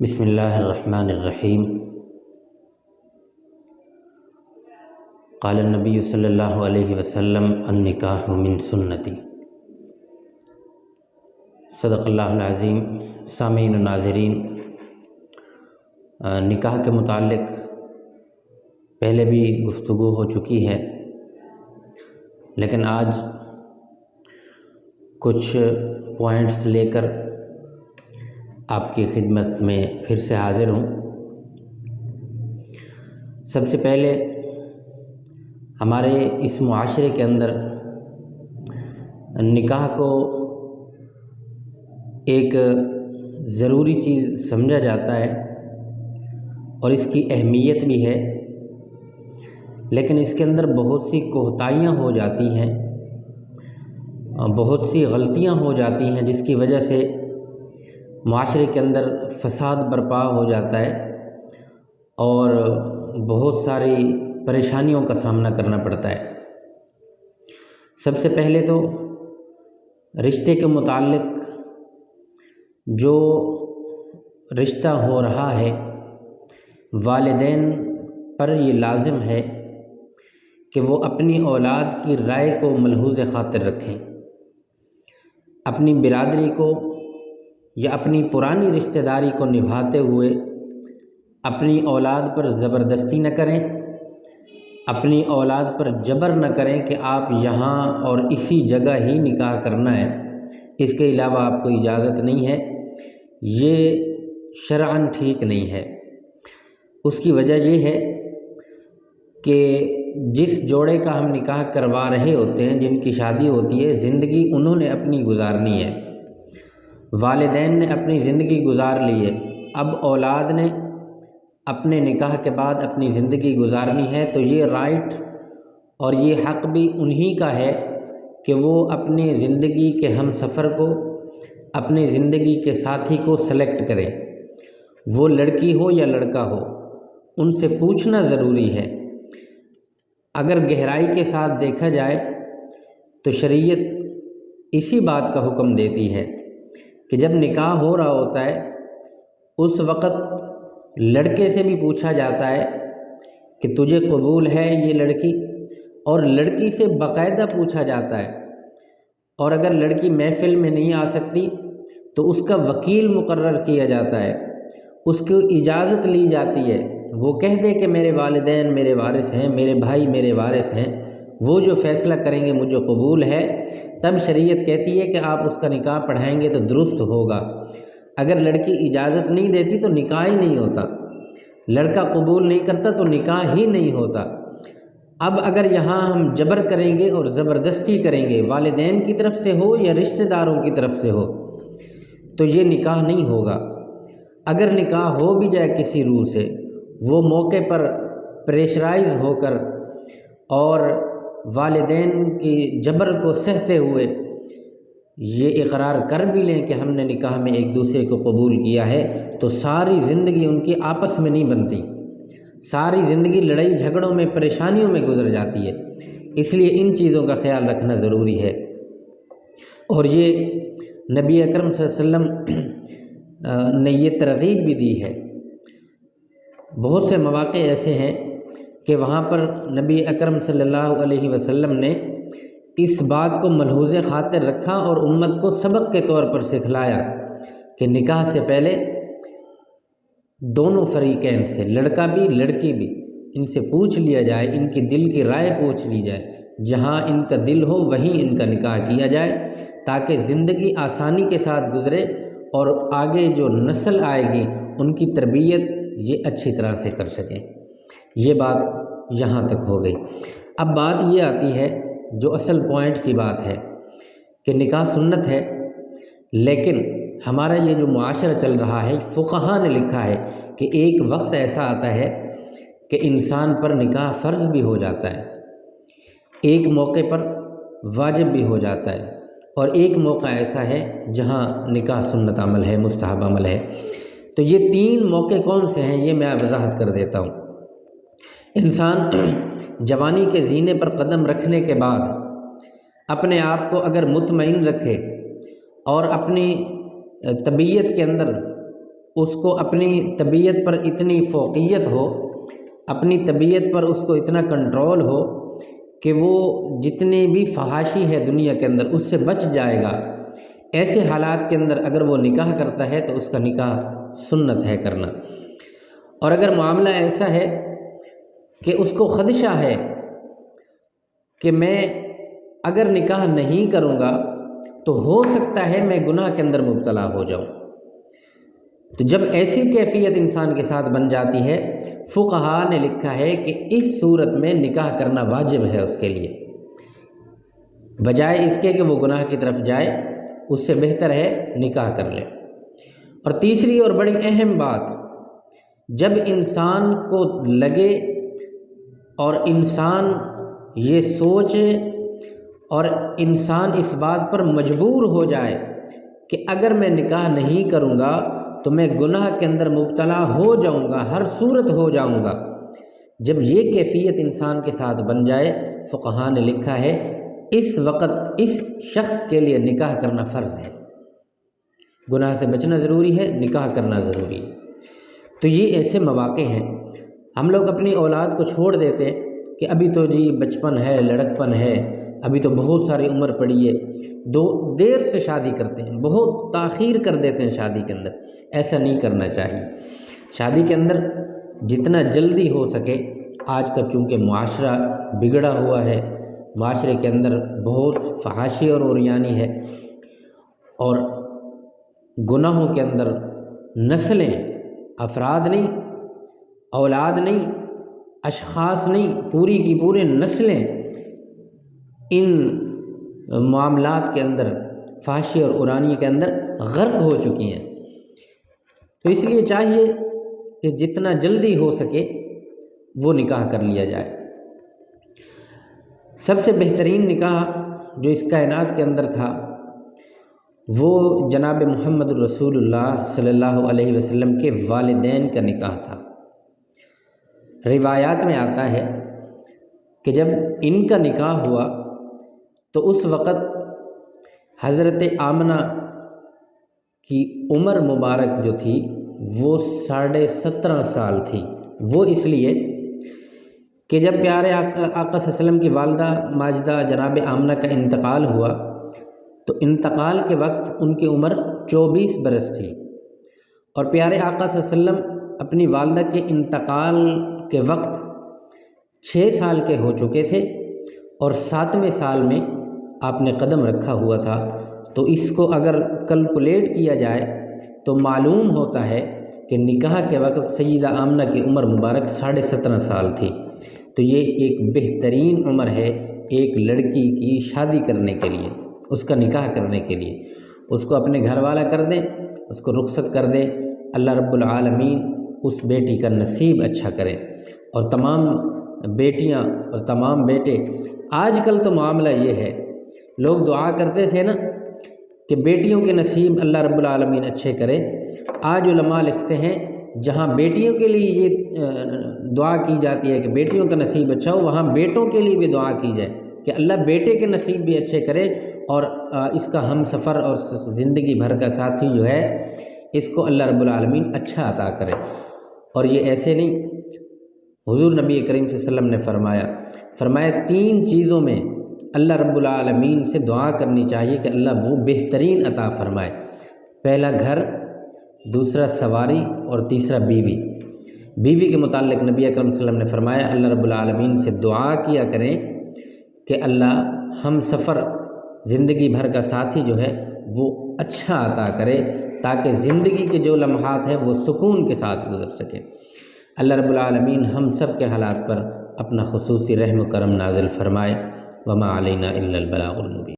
بسم اللہ الرحمن الرحیم۔ قال النبی صلی اللہ علیہ وسلم النکاح من سنتی۔ صدق اللہ العظیم۔ سامعین و ناظرین، نکاح کے متعلق پہلے بھی گفتگو ہو چکی ہے، لیکن آج کچھ پوائنٹس لے کر آپ کی خدمت میں پھر سے حاضر ہوں۔ سب سے پہلے ہمارے اس معاشرے کے اندر نکاح کو ایک ضروری چیز سمجھا جاتا ہے اور اس کی اہمیت بھی ہے، لیکن اس کے اندر بہت سی کوتاہیاں ہو جاتی ہیں، بہت سی غلطیاں ہو جاتی ہیں، جس کی وجہ سے معاشرے کے اندر فساد برپا ہو جاتا ہے اور بہت ساری پریشانیوں کا سامنا کرنا پڑتا ہے۔ سب سے پہلے تو رشتے کے متعلق جو رشتہ ہو رہا ہے، والدین پر یہ لازم ہے کہ وہ اپنی اولاد کی رائے کو ملحوظ خاطر رکھیں، اپنی برادری کو یا اپنی پرانی رشتہ داری کو نبھاتے ہوئے اپنی اولاد پر زبردستی نہ کریں، اپنی اولاد پر جبر نہ کریں کہ آپ یہاں اور اسی جگہ ہی نکاح کرنا ہے، اس کے علاوہ آپ کو اجازت نہیں ہے۔ یہ شرعاً ٹھیک نہیں ہے۔ اس کی وجہ یہ ہے کہ جس جوڑے کا ہم نکاح کروا رہے ہوتے ہیں، جن کی شادی ہوتی ہے، زندگی انہوں نے اپنی گزارنی ہے، والدین نے اپنی زندگی گزار لی ہے، اب اولاد نے اپنے نکاح کے بعد اپنی زندگی گزارنی ہے، تو یہ رائٹ اور یہ حق بھی انہی کا ہے کہ وہ اپنے زندگی کے ہم سفر کو، اپنے زندگی کے ساتھی کو سلیکٹ کریں، وہ لڑکی ہو یا لڑکا ہو، ان سے پوچھنا ضروری ہے۔ اگر گہرائی کے ساتھ دیکھا جائے تو شریعت اسی بات کا حکم دیتی ہے کہ جب نکاح ہو رہا ہوتا ہے اس وقت لڑکے سے بھی پوچھا جاتا ہے کہ تجھے قبول ہے یہ لڑکی، اور لڑکی سے باقاعدہ پوچھا جاتا ہے، اور اگر لڑکی محفل میں نہیں آ سکتی تو اس کا وکیل مقرر کیا جاتا ہے، اس کو اجازت لی جاتی ہے، وہ کہہ دے کہ میرے والدین میرے وارث ہیں، میرے بھائی میرے وارث ہیں، وہ جو فیصلہ کریں گے مجھے قبول ہے، تب شریعت کہتی ہے کہ آپ اس کا نکاح پڑھائیں گے تو درست ہوگا۔ اگر لڑکی اجازت نہیں دیتی تو نکاح ہی نہیں ہوتا، لڑکا قبول نہیں کرتا تو نکاح ہی نہیں ہوتا۔ اب اگر یہاں ہم جبر کریں گے اور زبردستی کریں گے، والدین کی طرف سے ہو یا رشتہ داروں کی طرف سے ہو، تو یہ نکاح نہیں ہوگا۔ اگر نکاح ہو بھی جائے کسی روح سے، وہ موقع پر پریشرائز ہو کر اور والدین کی جبر کو سہتے ہوئے یہ اقرار کر بھی لیں کہ ہم نے نکاح میں ایک دوسرے کو قبول کیا ہے، تو ساری زندگی ان کی آپس میں نہیں بنتی، ساری زندگی لڑائی جھگڑوں میں پریشانیوں میں گزر جاتی ہے۔ اس لیے ان چیزوں کا خیال رکھنا ضروری ہے، اور یہ نبی اکرم صلی اللہ علیہ وسلم نے یہ ترغیب بھی دی ہے۔ بہت سے مواقع ایسے ہیں کہ وہاں پر نبی اکرم صلی اللہ علیہ وسلم نے اس بات کو ملحوظ خاطر رکھا اور امت کو سبق کے طور پر سکھلایا کہ نکاح سے پہلے دونوں فریقین سے، لڑکا بھی لڑکی بھی، ان سے پوچھ لیا جائے، ان کی دل کی رائے پوچھ لی جائے، جہاں ان کا دل ہو وہیں ان کا نکاح کیا جائے، تاکہ زندگی آسانی کے ساتھ گزرے اور آگے جو نسل آئے گی ان کی تربیت یہ اچھی طرح سے کر سکیں۔ یہ بات یہاں تک ہو گئی۔ اب بات یہ آتی ہے جو اصل پوائنٹ کی بات ہے کہ نکاح سنت ہے، لیکن ہمارا یہ جو معاشرہ چل رہا ہے، فقہا نے لکھا ہے کہ ایک وقت ایسا آتا ہے کہ انسان پر نکاح فرض بھی ہو جاتا ہے، ایک موقع پر واجب بھی ہو جاتا ہے، اور ایک موقع ایسا ہے جہاں نکاح سنت عمل ہے، مستحب عمل ہے۔ تو یہ تین موقع کون سے ہیں یہ میں وضاحت کر دیتا ہوں۔ انسان جوانی کے زینے پر قدم رکھنے کے بعد اپنے آپ کو اگر مطمئن رکھے اور اپنی طبیعت کے اندر اس کو اپنی طبیعت پر اتنی فوقیت ہو، اپنی طبیعت پر اس کو اتنا کنٹرول ہو کہ وہ جتنے بھی فحاشی ہے دنیا کے اندر اس سے بچ جائے گا، ایسے حالات کے اندر اگر وہ نکاح کرتا ہے تو اس کا نکاح سنت ہے کرنا۔ اور اگر معاملہ ایسا ہے کہ اس کو خدشہ ہے کہ میں اگر نکاح نہیں کروں گا تو ہو سکتا ہے میں گناہ کے اندر مبتلا ہو جاؤں، تو جب ایسی کیفیت انسان کے ساتھ بن جاتی ہے، فقہاء نے لکھا ہے کہ اس صورت میں نکاح کرنا واجب ہے اس کے لیے، بجائے اس کے کہ وہ گناہ کی طرف جائے، اس سے بہتر ہے نکاح کر لے۔ اور تیسری اور بڑی اہم بات، جب انسان کو لگے اور انسان یہ سوچے اور انسان اس بات پر مجبور ہو جائے کہ اگر میں نکاح نہیں کروں گا تو میں گناہ کے اندر مبتلا ہو جاؤں گا، ہر صورت ہو جاؤں گا، جب یہ کیفیت انسان کے ساتھ بن جائے، فقہاء نے لکھا ہے اس وقت اس شخص کے لیے نکاح کرنا فرض ہے، گناہ سے بچنا ضروری ہے، نکاح کرنا ضروری ہے۔ تو یہ ایسے مواقع ہیں، ہم لوگ اپنی اولاد کو چھوڑ دیتے ہیں کہ ابھی تو جی بچپن ہے، لڑکپن ہے، ابھی تو بہت ساری عمر پڑی ہے، دیر سے شادی کرتے ہیں، بہت تاخیر کر دیتے ہیں شادی کے اندر۔ ایسا نہیں کرنا چاہیے، شادی کے اندر جتنا جلدی ہو سکے، آج کا چونکہ معاشرہ بگڑا ہوا ہے، معاشرے کے اندر بہت فحاشی اور عریانی ہے، اور گناہوں کے اندر نسلیں، افراد نہیں، اولاد نہیں، اشخاص نہیں، پوری کی پورے نسلیں ان معاملات کے اندر، فحاشی اور عریانی کے اندر غرق ہو چکی ہیں۔ تو اس لیے چاہیے کہ جتنا جلدی ہو سکے وہ نکاح کر لیا جائے۔ سب سے بہترین نکاح جو اس کائنات کے اندر تھا وہ جناب محمد رسول اللہ صلی اللہ علیہ وسلم کے والدین کا نکاح تھا۔ روایات میں آتا ہے کہ جب ان کا نکاح ہوا تو اس وقت حضرت آمنہ کی عمر مبارک جو تھی وہ 17.5 سال تھی۔ وہ اس لیے کہ جب پیارے آقا صلی اللہ علیہ وسلم کی والدہ ماجدہ جناب آمنہ کا انتقال ہوا تو انتقال کے وقت ان کی عمر 24 برس تھی، اور پیارے آقا صلی اللہ علیہ وسلم اپنی والدہ کے انتقال کے وقت 6 سال کے ہو چکے تھے، اور 7ویں سال میں آپ نے قدم رکھا ہوا تھا۔ تو اس کو اگر کیلکولیٹ کیا جائے تو معلوم ہوتا ہے کہ نکاح کے وقت سیدہ آمنہ کی عمر مبارک 17.5 سال تھی۔ تو یہ ایک بہترین عمر ہے ایک لڑکی کی شادی کرنے کے لیے، اس کا نکاح کرنے کے لیے، اس کو اپنے گھر والا کر دیں، اس کو رخصت کر دیں، اللہ رب العالمین اس بیٹی کا نصیب اچھا کرے۔ اور تمام بیٹیاں اور تمام بیٹے، آج کل تو معاملہ یہ ہے، لوگ دعا کرتے تھے نا کہ بیٹیوں کے نصیب اللہ رب العالمین اچھے کرے، آج علماء لکھتے ہیں جہاں بیٹیوں کے لیے یہ دعا کی جاتی ہے کہ بیٹیوں کا نصیب اچھا ہو، وہاں بیٹوں کے لیے بھی دعا کی جائے کہ اللہ بیٹے کے نصیب بھی اچھے کرے، اور اس کا ہم سفر اور زندگی بھر کا ساتھی جو ہے اس کو اللہ رب العالمین اچھا عطا کرے۔ اور یہ ایسے نہیں، حضور نبی کریم صلی اللہ علیہ وسلم نے فرمایا 3 چیزوں میں اللہ رب العالمین سے دعا کرنی چاہیے کہ اللہ وہ بہترین عطا فرمائے۔ پہلا گھر، دوسرا سواری، اور تیسرا بیوی۔ بیوی کے متعلق نبی اکرم صلی اللہ علیہ وسلم نے فرمایا اللہ رب العالمین سے دعا کیا کریں کہ اللہ ہم سفر زندگی بھر کا ساتھی جو ہے وہ اچھا عطا کرے، تاکہ زندگی کے جو لمحات ہیں وہ سکون کے ساتھ گزر سکے۔ اللہ رب العالمین ہم سب کے حالات پر اپنا خصوصی رحم و کرم نازل فرمائے۔ وما علینا الا البلاغ المبین۔